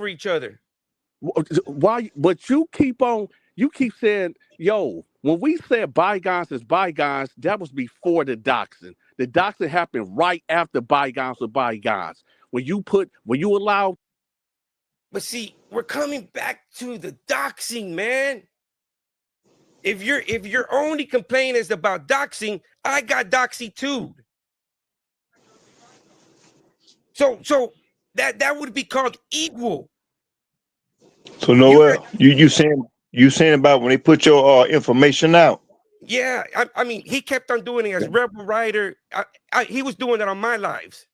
for each other. Why? But you keep saying, yo, when we said bygones is bygones, that was before the doxing. The doxing happened right after bygones were bygones. When you allow. But see, we're coming back to the doxing, man. If your only complaint is about doxing, I got doxy too. So that would be called equal. So You got Noel, you saying about when they put your information out? yeah. I mean, he kept on doing it as rebel writer. He was doing that on my lives.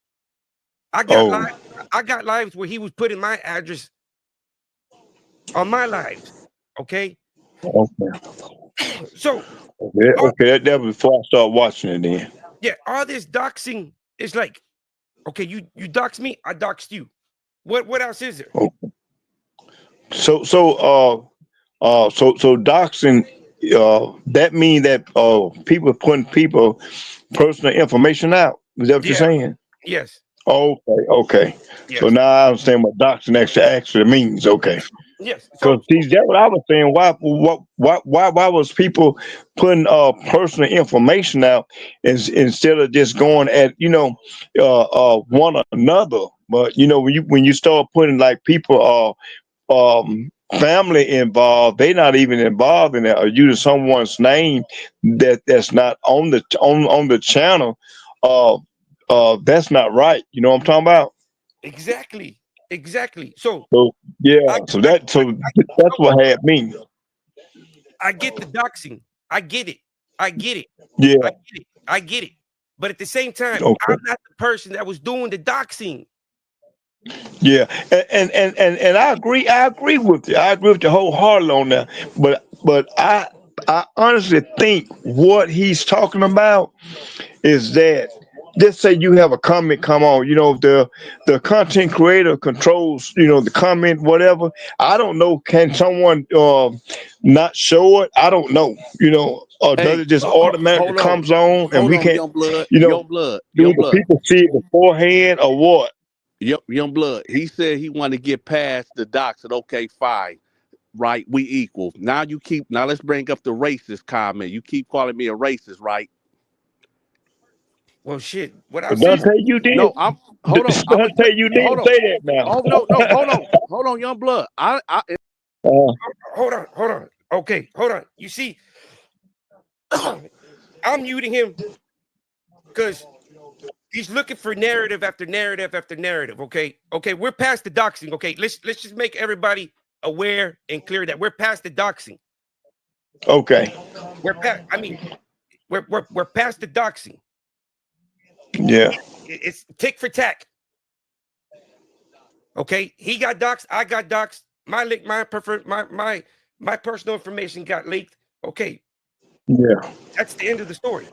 I got live. Oh, I got lives where he was putting my address on my lives. Okay, okay, so okay, all, okay. That was before I start watching it. Then. yeah, all this doxing is like, okay, you dox me, I doxed you. What else is there? Okay. So doxing. That mean that people putting people personal information out. Is that what you're Yeah, saying? yes, Okay, okay. So yes, now I understand what doxing actually means. Okay. yes. Because see, that's what I was saying. Why was people putting personal information out instead of just going at one another? But when you start putting like people family involved, they not even involved in that, or using someone's name that's not on the channel. Uh, that's not right. You know what I'm talking about? exactly, exactly. So So I yeah. I So that's what had me. I get the doxing. I get it. I get it. I Yeah. get it. I get it. But at the same time, Okay. I'm not the person that was doing the doxing. Yeah, and I agree. I agree with you. I agree with you wholeheartedly on that. But I honestly think what he's talking about is that, just say you have a comment come on, the content creator controls, the comment, whatever. I don't know. Can someone not show it? I don't know. Or does Hey, it just automatically comes on and we can't, young blood, you know, young blood, do young the blood. people see it beforehand or what? Yep, young blood. He said he wanted to get past the docs. And okay, fine, right? We equal. Now let's bring up the racist comment. You keep calling me a racist, right? Well, shit. What I'll But say is, Dante, you did. No, I'm hold on. I'm gonna Dante, you did hold on. say that now. Oh no, no, hold on, young blood. Uh, hold on. Okay, hold on. You see, I'm muting him because he's looking for narrative after narrative after narrative. Okay, okay, we're past the doxing. Okay, let's just make everybody aware and clear that we're past the doxing. okay. We're past. I mean, we're past the doxing. Yeah. It's tick for tack. Okay, he got doxed. I got doxed. My link, my preferred, my personal information got leaked. Okay, Yeah. that's the end of the story.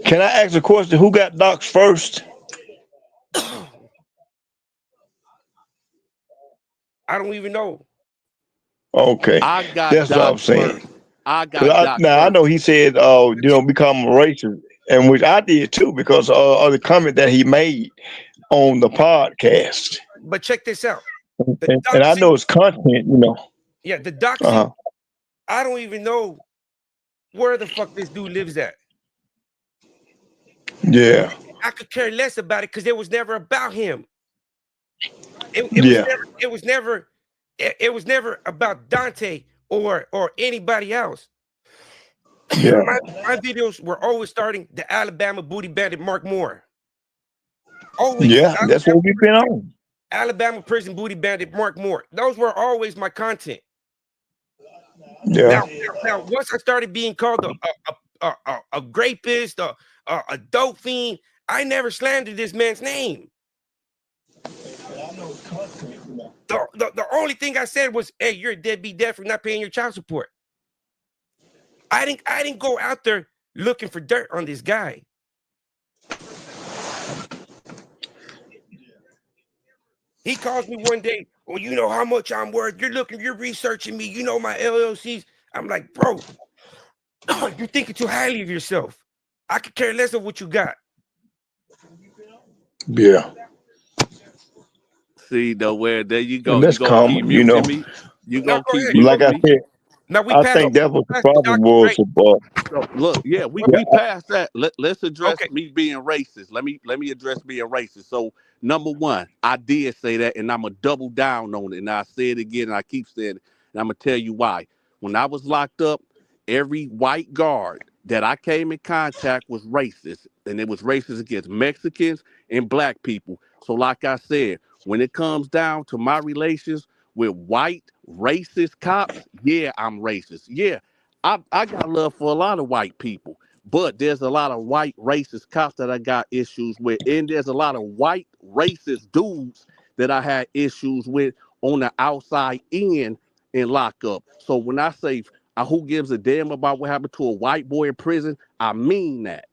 Can I ask a question? Who got docs first? I don't even know. Okay. I got That's what I'm docs saying. first. I Cause got docs now I first. know he said, become a racist, and which I did too because of the comment that he made on the podcast. But check this out. The And I doxing, know his content. yeah, the doxing. Uh-huh. I don't even know where the fuck this dude lives at. Yeah. I could care less about it because it was never about him. It was Yeah. never. It was never. It was never about Dante or anybody else. Yeah. My videos were always starting the Alabama booty bandit Mark Moore. Always Yeah. That's what we've been on. Alabama prison booty bandit Mark Moore. Those were always my content. Yeah. Now, once I started being called a rapist, a dope fiend, I never slandered this man's name. The only thing I said was, "Hey, you're a deadbeat dad for not paying your child support." I didn't go out there looking for dirt on this guy. He calls me one day. Well, you know how much I'm worth. You're researching me. You know my LLCs. I'm like, bro, you're thinking too highly of yourself. I could care less of what you got. Yeah. See, nowhere. There you and go. You that's gonna keep common, muting me. You Now gonna go keep ahead. Go Like muting I ahead. me. said, Now we I passed think that's what the past the problem doxing, was. right? So look, yeah, we What- Yeah, we passed that. Let's address Okay. me being racist. Let me address being racist. So number one, I did say that, and I'm gonna double down on it. And I say it again, and I keep saying it, and I'm gonna tell you why. When I was locked up, every white guard that I came in contact was racist, and it was racist against Mexicans and black people. So, like I said, when it comes down to my relations with white racist cops, yeah, I'm racist. Yeah, I got love for a lot of white people, but there's a lot of white racist cops that I got issues with, and there's a lot of white racist dudes that I had issues with on the outside in lockup. So when I say who gives a damn about what happened to a white boy in prison, I mean that.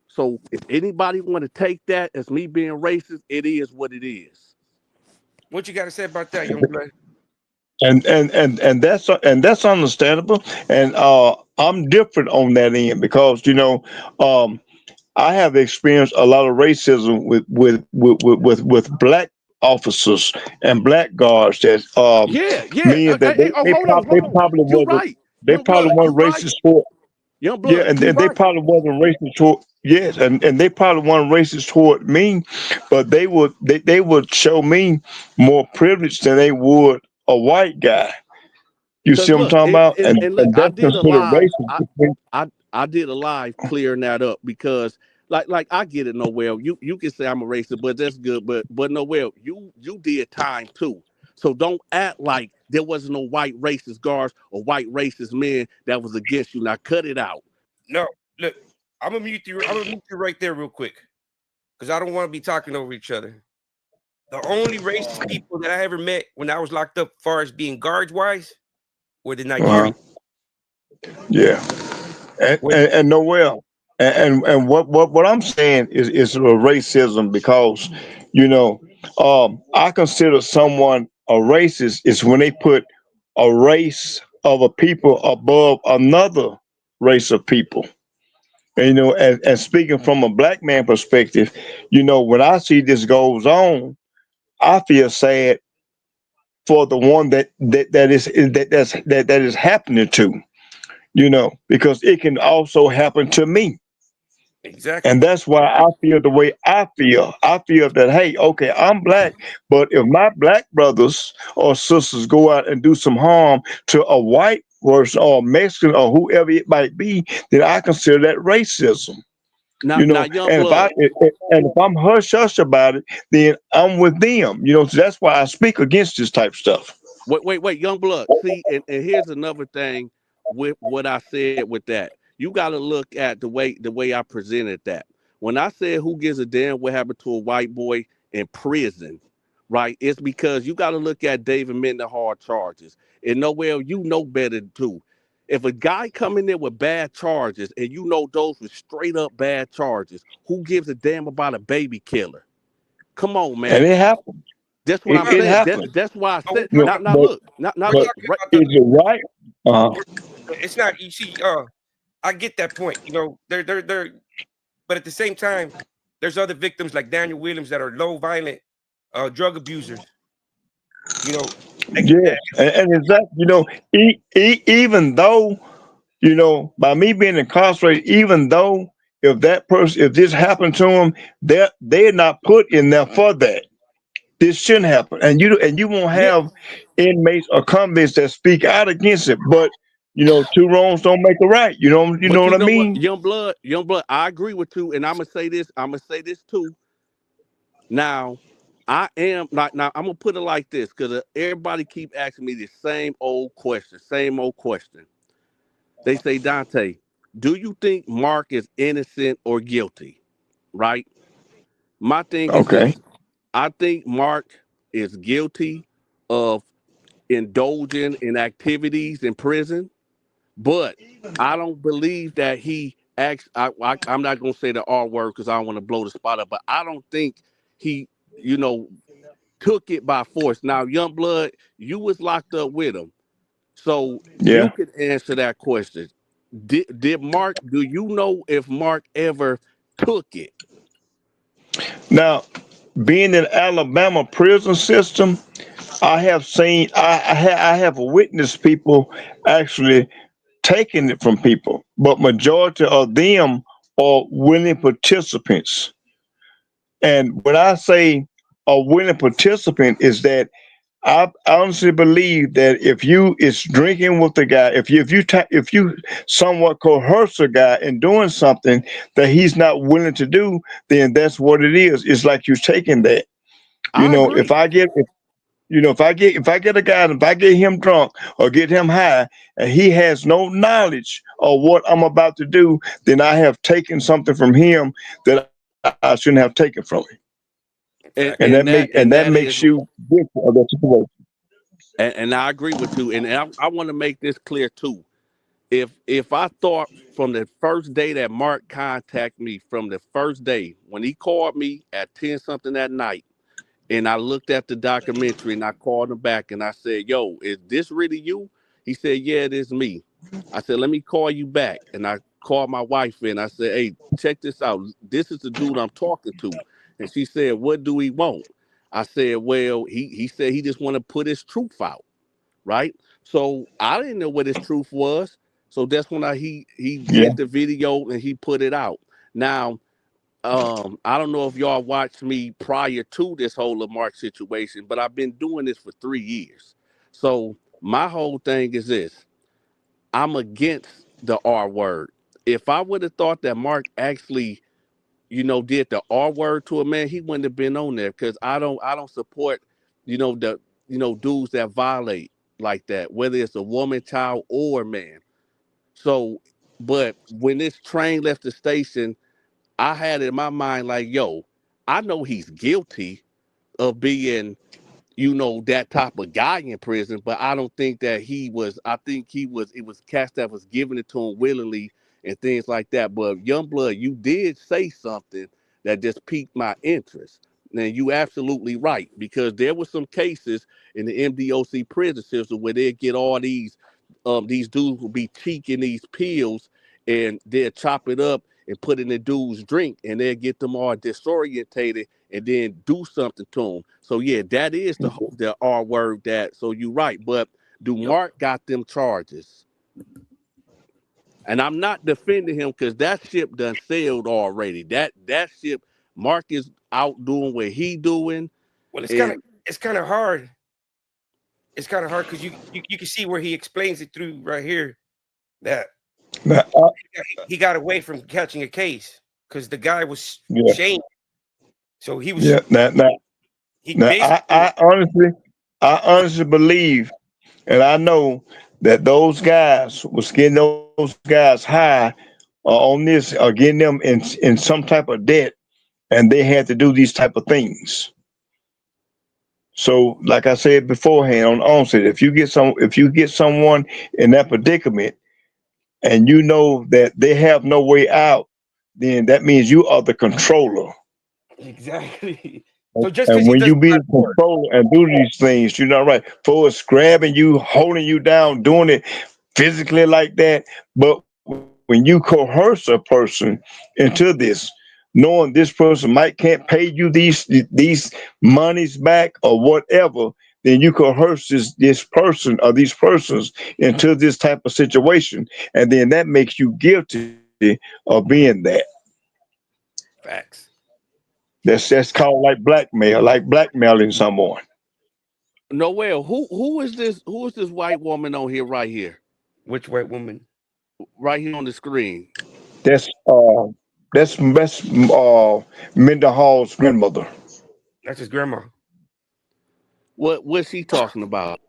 So if anybody want to take that as me being racist, it is what it is. What you got to say about that, young blood? and that's understandable. And I'm different on that end because um, I have experienced a lot of racism with black officers and black guards that Yeah, yeah. mean that Oh, hold on, they hold on. probably You wasn't right, young blood. You right, racist for. young Yeah, blood. You and they right. probably wasn't racist toward, yes, and they probably weren't racist toward me, but they would show me more privilege than they would a white guy. You see Cause what I'm look, talking about? and look, And I that's did a considered live. racist. I did a live clearing that up because like I get it, Noel. You can say I'm a racist, but that's good. But Noel, you did time too. So don't act like there wasn't no white racist guards or white racist men that was against you. Now cut it out. No, look, I'm gonna mute you. I'm gonna mute you right there, real quick, because I don't want to be talking over each other. The only racist people that I ever met when I was locked up, as far as being guards wise, were the Uh-huh. Nigerians. Yeah, When and Noel, and what I'm saying is racism because you know I consider someone a racist is when they put a race of a people above another race of people. And, and speaking from a black man perspective, when I see this goes on, I feel sad for the one that is happening to, because it can also happen to me. And exactly, that's why I feel the way I feel. I feel that, hey, okay, I'm black, but if my black brothers or sisters go out and do some harm to a white person or Mexican or whoever it might be, then I consider that racism. Now, young And blood. if I'm hush hush about it, then I'm with them. So that's why I speak against this type of stuff. Wait, young blood. See, and here's another thing with what I said with that. You got to look at the way I presented that. When I said who gives a damn what happened to a white boy in prison, right? It's because you got to look at David Mendenhall charges. And Noel, you know better too. If a guy come in there with bad charges and you know those were straight up bad charges, who gives a damn about a baby killer? Come on, And man. it happens. That's what It, I'm bro. it saying. That, happens. that's why I But said. You know, Now but look. Now we're but look. talking Right. about is it right? we're, it's not. You see, I get that point. They're, but at the same time, there's other victims like Daniel Williams that are low violent, drug abusers. You know, Yes, and exactly. Even though by me being incarcerated, even though if this happened to them, they're not put in there for that. This shouldn't happen, and you won't Yeah. have inmates or convicts that speak out against it. But two wrongs don't make a right. You know But what you I know what, mean? young blood. I agree with you, and I'm gonna say this. I'm gonna say this too. Now, I am like now. I'm gonna put it like this because everybody keep asking me the same old question. Same old question. They say, Dante, do you think Mark is innocent or guilty? Right. My thing is Okay. this. I think Mark is guilty of indulging in activities in prison, but I don't believe that he acts. I'm not gonna say the R word because I don't want to blow the spot up, but I don't think he, you know, took it by force. Now, young blood, you was locked up with him, so Yeah. you could answer that question. Did Mark? Do you know if Mark ever took it? Now, being in Alabama prison system, I have seen, I have witnessed people actually taking it from people, but majority of them are willing participants. And when I say a willing participant, is that I honestly believe that if you is drinking with the guy, if you somewhat coerce a guy in doing something that he's not willing to do, then that's what it is. It's like you're taking that. You I know, if agree. I get if, you know if I get a guy, if I get him drunk or get him high, and he has no knowledge of what I'm about to do, then I have taken something from him that I shouldn't have taken from him, Fact. and that That makes is, you different of that situation. and I agree with you. And I want to make this clear too. If I thought from the first day that Mark contacted me, from the first day when he called me at 10 something that night, and I looked at the documentary and I called him back and I said, "Yo, is this really you?" He said, "Yeah, it is me." I said, "Let me call you back." And I called my wife in. I said, "Hey, check this out. This is the dude I'm talking to." And she said, "What do he want?" I said, "Well, he said he just want to put his truth out, right?" So I didn't know what his truth was. So that's when he Yeah. did the video and he put it out. Now, I don't know if y'all watched me prior to this whole Lamarck situation, but I've been doing this for 3 years. So my whole thing is this: I'm against the R word. If I would have thought that Mark actually, did the R word to a man, he wouldn't have been on there because I don't support, the dudes that violate like that, whether it's a woman, child, or man. So, but when this train left the station, I had in my mind like, yo, I know he's guilty of being, that type of guy in prison, but I don't think that he was. I think it was cats that was giving it to him willingly and things like that. But Youngblood, you did say something that just piqued my interest. And you absolutely right, because there were some cases in the MDOC prison system where they get all these dudes will be cheeking these pills and they'll chop it up and put it in the dude's drink and they'll get them all disorientated and then do something to them. So yeah, that is the R word. That, so you're right. But do Yep. Mark got them charges? And I'm not defending him because that ship done sailed already. That ship, Mark is out doing what he doing. Well, And it's kind of hard. It's kind of hard because you can see where he explains it through right here that Now, he got away from catching a case because the guy was yeah, shamed. So yeah. he Now, basically I honestly believe, and I know that those guys was getting those guys high on this, or getting them in some type of debt, and they had to do these type of things. So, like I said beforehand on onset, if you get someone in that predicament, and you know that they have no way out, then that means you are the controller. exactly. So just because And he when you doesn't be got the more, controller and do these things, you're not right. For us grabbing you, holding you down, doing it physically like that. But when you coerce a person into this, knowing this person might can't pay you these monies back or whatever, then you coerce this person or these persons into this type of situation, and then that makes you guilty of being that. facts. That's called like blackmailing someone. Noel, who is this? Who is this white woman on here right here? Which white woman? Right here on the screen. That's uh that's Mendenhall's grandmother. That's his grandma. What's she talking about?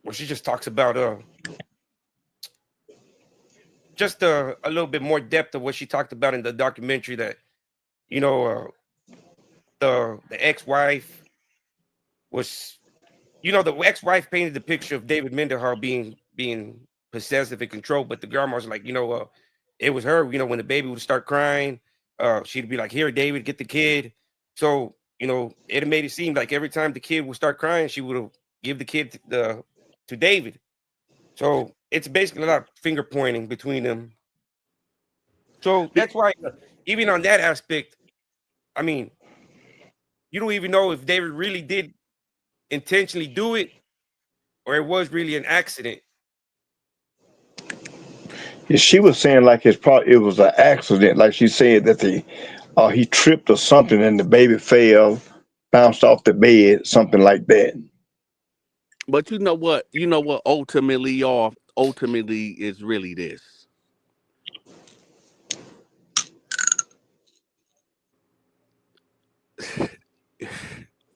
Well, she just talks about just a little bit more depth of what she talked about in the documentary that you know the ex-wife was the ex-wife painted the picture of David Mendenhall being possessive and controlled, but the grandma's like, it was her, when the baby would start crying, she'd be like, here, David, get the kid. So, it made it seem like every time the kid would start crying, she would give the kid to David. So it's basically a lot of finger pointing between them. So that's why, even on that aspect, I mean, You don't even know if David really did intentionally do it or it was really an accident. She was saying like it was an accident. Like she said that he tripped or something and the baby fell, bounced off the bed, something like that. But you know what? You know what? Ultimately is really this.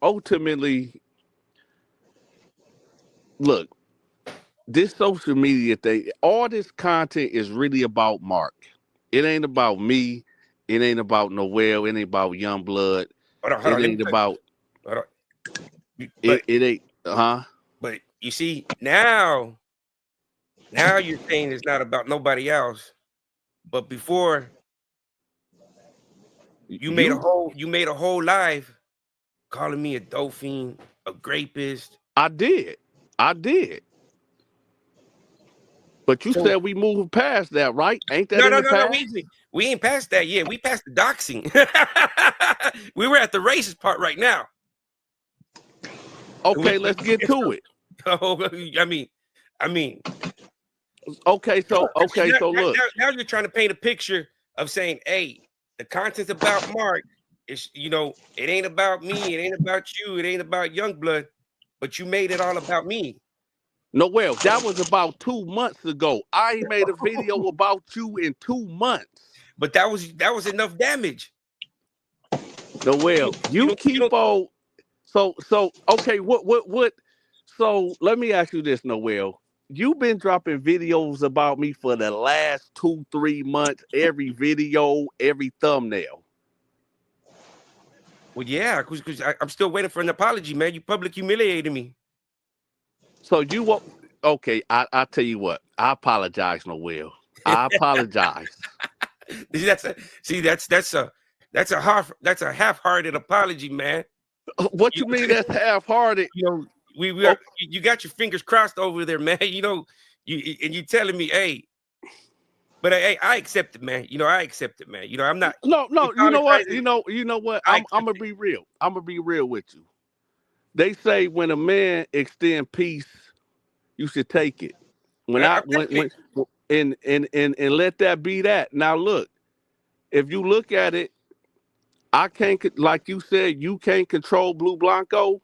Ultimately, look, this social media thing, all this content is really about Mark. It ain't about me. It ain't about Noel. It ain't about Young Blood. Hold It on. Let me ain't tell you. about Hold on. it. It ain't. Huh? But you see now you're saying it's not about nobody else. But before You? you made a whole live calling me a dolphin, a rapist. I did. I did. But you So said we moved past that, right? Ain't that no, in no, the no, no. past? We ain't past that yet. We passed the doxing. We were at the racist part right now. Okay, let's get to it. I mean, I mean, Okay, come on. okay, so look. Now you're trying to paint a picture of saying, hey, the content's about Mark. It's it ain't about me, it ain't about you, it ain't about Youngblood, but you made it all about me. Noel, that was about 2 months ago. I ain't made a video about you in 2 months. But that was enough damage. Noel, you You keep don't on. So okay, what? So let me ask you this, Noel. You've been dropping videos about me for the last 2, 3 months. Every video, every thumbnail. well, yeah, because I'm still waiting for an apology, man. You public humiliated me. So you won't. Okay, I tell you what. I apologize, Noel. I apologize. That's a see, that's a half-hearted apology, man. What You, you mean that's half-hearted? you know, we are Oh, you got your fingers crossed over there, man. You telling me, hey, but hey, I accept it, man. I accept it, man. I'm not no. You know what? apologizing. You know what? I I'm accept gonna be real. I'm gonna be real with you. They say when a man extend peace, you should take it. When it. I I'm taking it. when and let that be that. Now look, if you look at it, I can't like you said, you can't control Blue Blanco.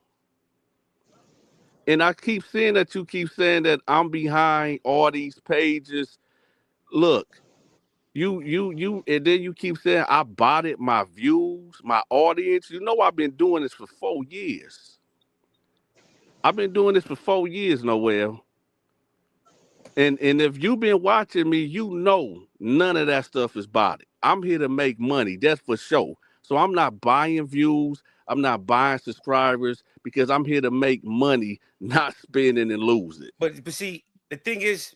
And I keep seeing that you keep saying that I'm behind all these pages. Look, and then you keep saying I botted my views, my audience. You know I've been doing this for 4 years. I've been doing this for 4 years, Noel. And if you've been watching me, you know none of that stuff is botted. I'm here to make money, that's for sure. So I'm not buying views, I'm not buying subscribers because I'm here to make money, not spending and losing. But see, the thing is,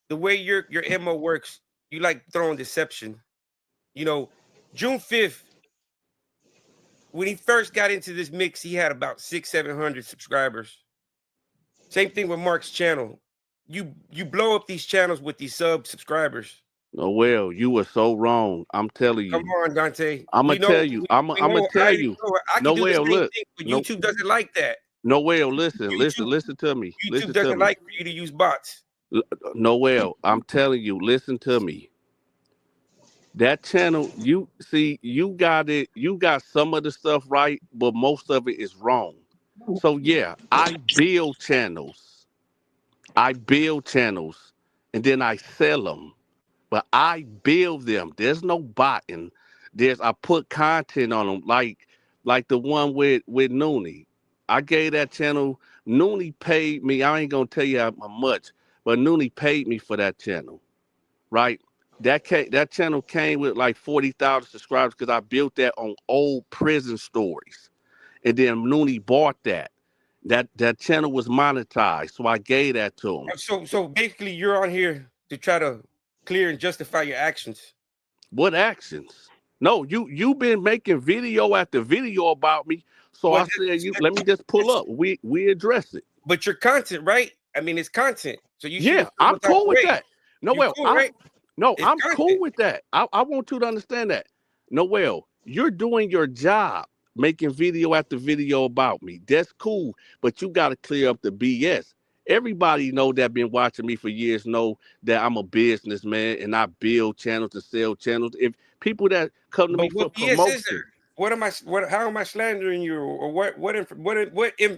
the way your MO works, you like throwing deception. You know, June 5th, when he first got into this mix, he had about 600-700 subscribers. Same thing with Mark's channel. You blow up these channels with these subscribers. Noel, you were so wrong. I'm telling Come you. on, Dante. I'm gonna We know tell you. we I'm gonna know tell you. I can do the Noel, same look. thing, but No, YouTube doesn't like that. Noel, listen, YouTube listen to me. YouTube Listen to doesn't me. like for you to use bots. Noel, I'm telling you, listen to me. That channel, you see, you got it, you got some of the stuff right, but most of it is wrong. So yeah, I build channels. I build channels and then I sell them. But I build them. There's no botting. I put content on them, like the one with Noonie. I gave that channel. Noonie paid me. I ain't gonna tell you how much, but Noonie paid me for that channel, right? That channel came with like 40,000 subscribers because I built that on old prison stories, and then Noonie bought that. That channel was monetized, so I gave that to him. So basically, you're on here to try to clear and justify your actions. What actions? No, you've been making video after video about me. So Well, I said, you let me just pull that's- up. We address it. but your content, right? I mean, it's content, so you shouldn't Yeah, feel no I'm type cool of with way. that. You Noel, cool, right? It's I'm cool content. with that. I want you to understand that. Noel, you're doing your job. making video after video about me. That's cool, but you got to clear up the BS. Everybody know that been watching me for years know that I'm a businessman and I build channels to sell channels. If people that come to me But for what BS is there? promotion, What am I? What? How am I slandering you? Or what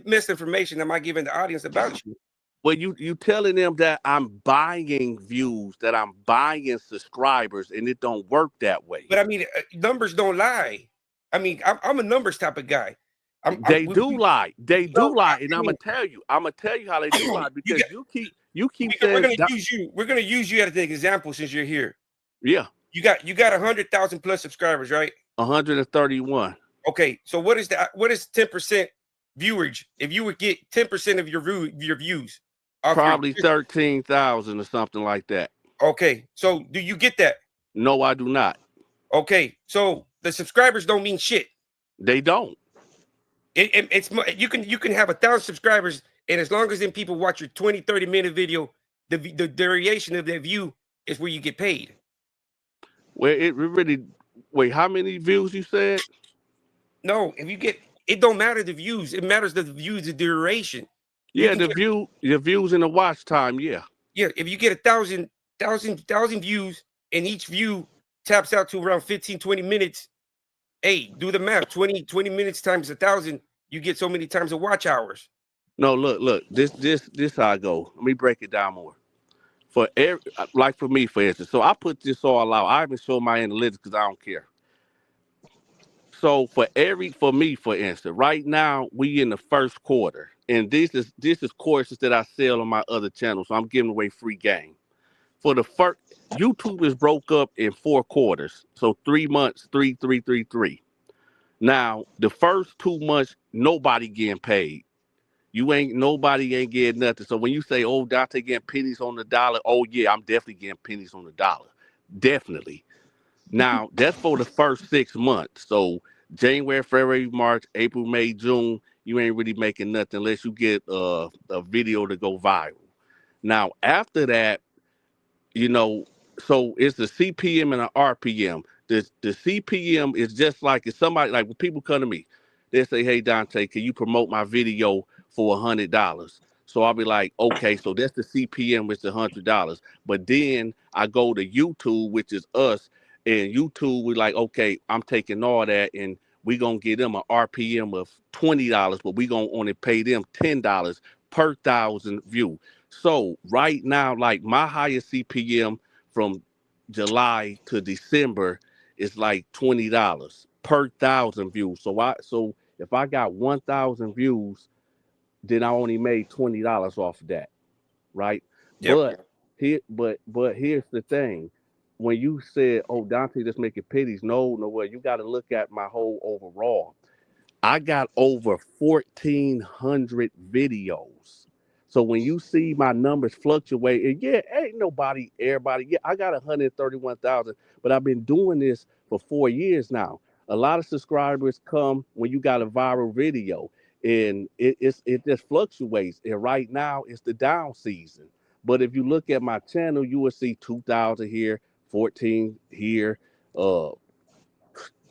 misinformation am I giving the audience about you? well, you telling them that I'm buying views, that I'm buying subscribers, and it don't work that way. But I mean, numbers don't lie. I mean, I'm a numbers type of guy. They do lie. They So do lie, and I I'm mean, gonna tell you. I'm gonna tell you how they do lie you because get. you keep We're saying gonna that, use you. We're gonna use you as an example since you're here. yeah, You got 100,000 plus subscribers, right? 131, Okay, so what is 10% viewage? If you would get 10% of your views off your probably 13,000 or something like that. okay, so do you get that? No, I do not. Okay, so the subscribers don't mean shit. They don't. It's you can have 1,000 subscribers, and as long as then people watch your 20-30 minute video, the duration of their view is where you get paid. Well, it really. Wait, how many views you said? No, if you get it don't matter the views, it matters the views, the duration. You Yeah, can get the views and the watch time. Yeah. yeah, if you get 1,000 views and each view taps out to around 15-20 minutes, hey, do the math. 20 minutes times 1,000, you get so many times of watch hours. No, look. This how I go. Let me break it down more. For every, like for me, for instance, so I put this all out. I even show my analytics because I don't care. So for me, for instance, right now we in the first quarter, and this is courses that I sell on my other channel. So I'm giving away free game. For the first, YouTube is broke up in 4 quarters. So 3 months, three, three, three, three. Now the first 2 months, nobody getting paid. Nobody ain't getting nothing. So when you say, "Oh, Dante getting pennies on the dollar," oh yeah, I'm definitely getting pennies on the dollar, definitely. Now that's for the first 6 months. So January, February, March, April, May, June, you ain't really making nothing unless you get a video to go viral. Now after that, you know, so it's the CPM and the RPM. The CPM is just like if somebody like when people come to me, they say, "Hey Dante, can you promote my video for $100?" So I'll be like, "Okay, so that's the CPM, which is $100." But then I go to YouTube, which is us, and YouTube we like, "Okay, I'm taking all that and we gonna give them an RPM of $20, but we gonna only pay them $10 per thousand view." So right now, like my highest CPM from July to December is like $20 per thousand views. So if I got 1,000 views, then I only made $20 off of that, right? Yep. But here's the thing. When you said, "Oh, Dante just making pities," no way. You got to look at my whole overall. I got over 1,400 videos. So when you see my numbers fluctuate, and yeah, ain't everybody, yeah, I got 131,000, but I've been doing this for 4 years now. A lot of subscribers come when you got a viral video, and it just fluctuates. And right now it's the down season. But if you look at my channel, you will see 2,000 here, 14 here, uh,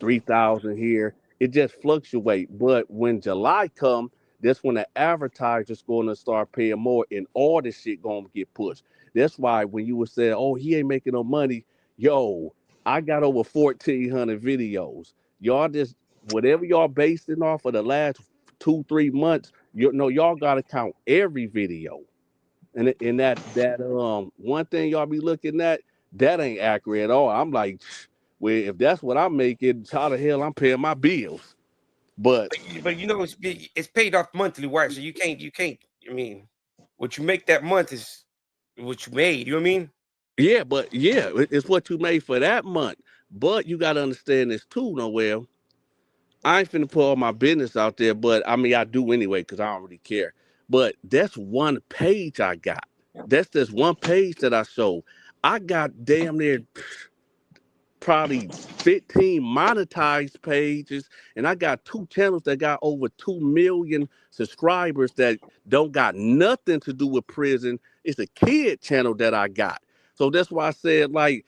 3,000 here. It just fluctuate. But when July come, that's when the advertisers going to start paying more, and all this shit going to get pushed. That's why when you would say, "Oh, he ain't making no money," yo, I got over 1,400 videos. Y'all just whatever y'all basing off of the last 2-3 months. You know, y'all got to count every video. And that one thing y'all be looking at, that ain't accurate at all. I'm like, well, if that's what I'm making, how the hell I'm paying my bills? But But it's paid off monthly wise, so you can't. I mean, what you make that month is what you made. You know what I mean? yeah, it's what you made for that month. But you gotta understand this too, Noel. I ain't finna put all my business out there, but I mean I do anyway, because I don't really care. But that's one page I got. That's just one page that I show. I got damn near probably 15 monetized pages, and I got 2 channels that got over 2 million subscribers that don't got nothing to do with prison. It's a kid channel that I got. So that's why I said, like,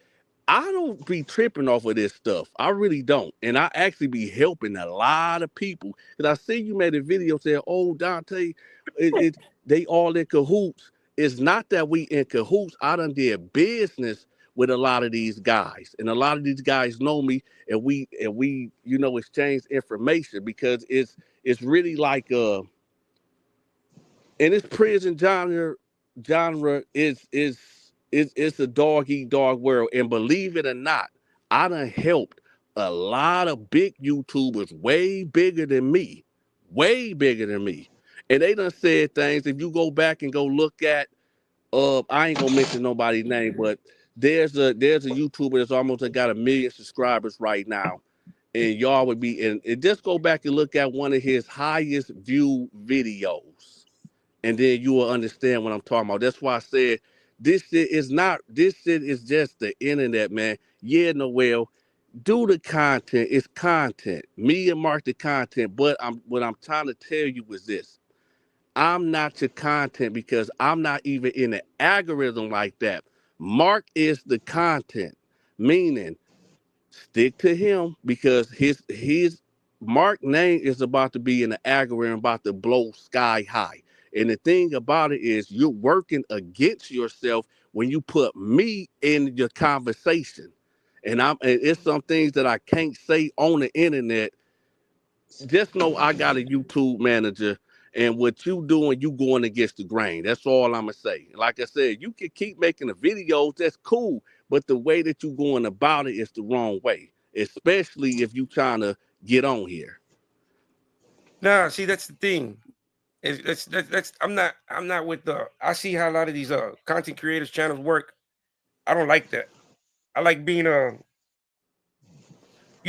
I don't be tripping off of this stuff. I really don't. And I actually be helping a lot of people. Because I see you made a video saying, oh, Dante, they all in cahoots. It's not that we in cahoots. I done did business with a lot of these guys. And a lot of these guys know me, and we exchange information, because it's really like in this prison genre is it's a dog eat dog world. And believe it or not, I done helped a lot of big YouTubers way bigger than me, way bigger than me. And they done said things. If you go back and go look at I ain't gonna mention nobody's name, but there's a YouTuber that's almost got 1 million subscribers right now. And y'all would be and just go back and look at one of his highest viewed videos, and then you will understand what I'm talking about. That's why I said this shit is just the internet, man. Yeah, Noel, do the content. It's content. Me and Mark the content. But what I'm trying to tell you is this. I'm not your content, because I'm not even in the algorithm like that. Mark is the content, meaning stick to him, because his Mark name is about to be in the algorithm, about to blow sky high. And the thing about it is, you're working against yourself when you put me in your conversation. And it's some things that I can't say on the internet. Just know I got a YouTube manager, and what you doing, you going against the grain. That's all I'm gonna say. Like I said, you can keep making the videos, that's cool, but the way that you going about it is the wrong way, especially if you trying to get on here. Nah, see, that's the thing. That's I'm not with the. I see how a lot of these content creators channels work. I don't like that. I like being You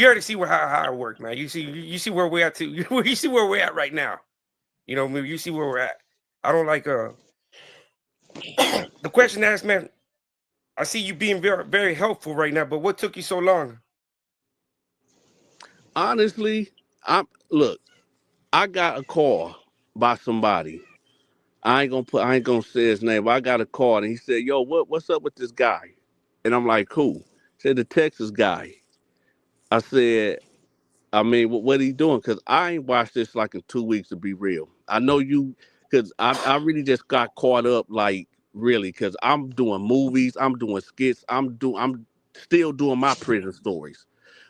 already see how I work, man. You see where we're at too. You see where we're at right now. You know, you see where we're at. I don't like the question asked, man. I see you being very very helpful right now, but what took you so long? Honestly, I got a call by somebody. I ain't gonna say his name, but I got a call, and he said, "Yo, what's up with this guy?" And I'm like, "Who?" He said, "The Texas guy." I said, I mean, what are you doing? Because I ain't watched this like in 2 weeks, to be real. I know you, because I really just got caught up, like, really, because I'm doing movies, I'm doing skits, I'm still doing my prison stories.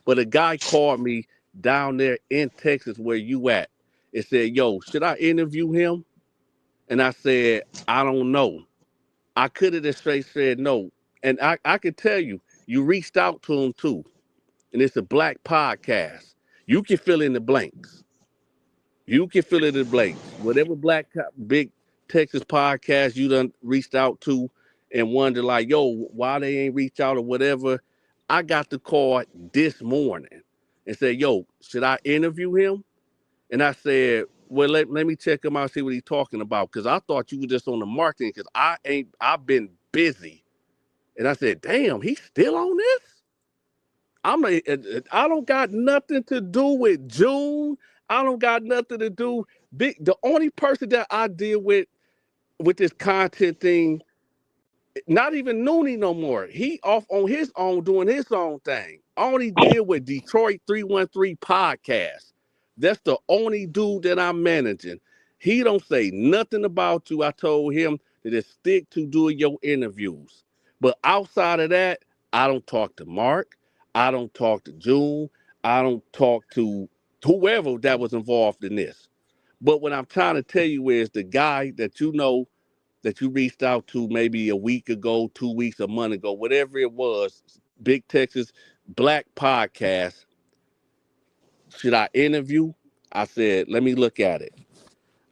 But a guy called me down there in Texas, where you at, and said, "Yo, should I interview him?" And I said, "I don't know." I could have just straight said no. And I could tell you, you reached out to him too, and it's a black podcast. You can fill in the blanks. You can fill in the blanks. Whatever big Texas podcast you done reached out to and wonder like, yo, why they ain't reach out or whatever. I got the call this morning and said, yo, should I interview him? And I said, well, let me check him out, see what he's talking about. Cause I thought you were just on the marketing, cause I've been busy. And I said, damn, he's still on this? I don't got nothing to do with June. I don't got nothing to do. The only person that I deal with this content thing, not even Noonie no more. He off on his own doing his own thing. I only deal with Detroit 313 podcast. That's the only dude that I'm managing. He don't say nothing about you. I told him to just stick to doing your interviews. But outside of that, I don't talk to Mark. I don't talk to June. I don't talk to whoever that was involved in this. But what I'm trying to tell you is the guy that you know that you reached out to maybe a week ago, 2 weeks, a month ago, whatever it was, Big Texas Black Podcast, should I interview? I said, let me look at it.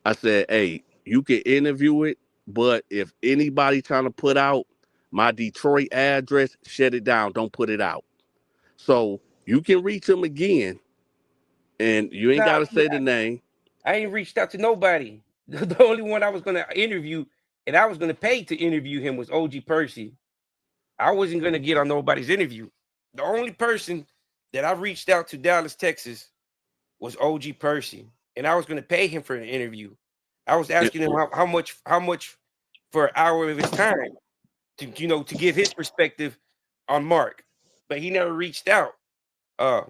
I said, hey, you can interview it, but if anybody trying to put out my Detroit address, shut it down. Don't put it out. So you can reach them again, and you ain't Nah, got to say the name. I ain't reached out to nobody. The only one I was gonna interview and I was gonna pay to interview him was OG Percy. I wasn't gonna get on nobody's interview. The only person that I reached out to Dallas, Texas was OG Percy. And I was gonna pay him for an interview. I was asking him how much for an hour of his time to give his perspective on Mark. but he never reached out. I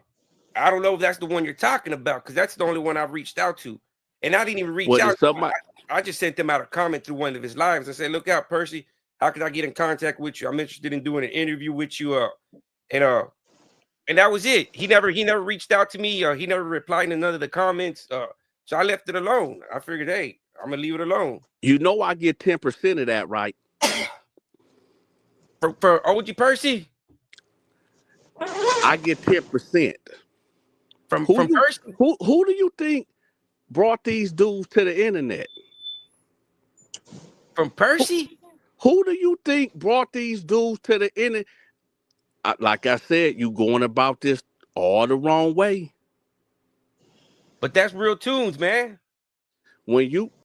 don't know if that's the one you're talking about, because that's the only one I've reached out to. And I didn't even reach Well, out. did somebody? I just sent them out a comment through one of his lives. I said, look out, Percy. How can I get in contact with you? I'm interested in doing an interview with you. And that was it. He never reached out to me. He never replied to none of the comments. So I left it alone. I figured, hey, I'm gonna leave it alone. You know I get 10% of that, right? For OG Percy? I get 10%. From Percy? Who do you think brought these dudes to the internet? From Percy? Who do you think brought these dudes to the internet? Like I said, you going about this all the wrong way. But that's real tunes, man. When you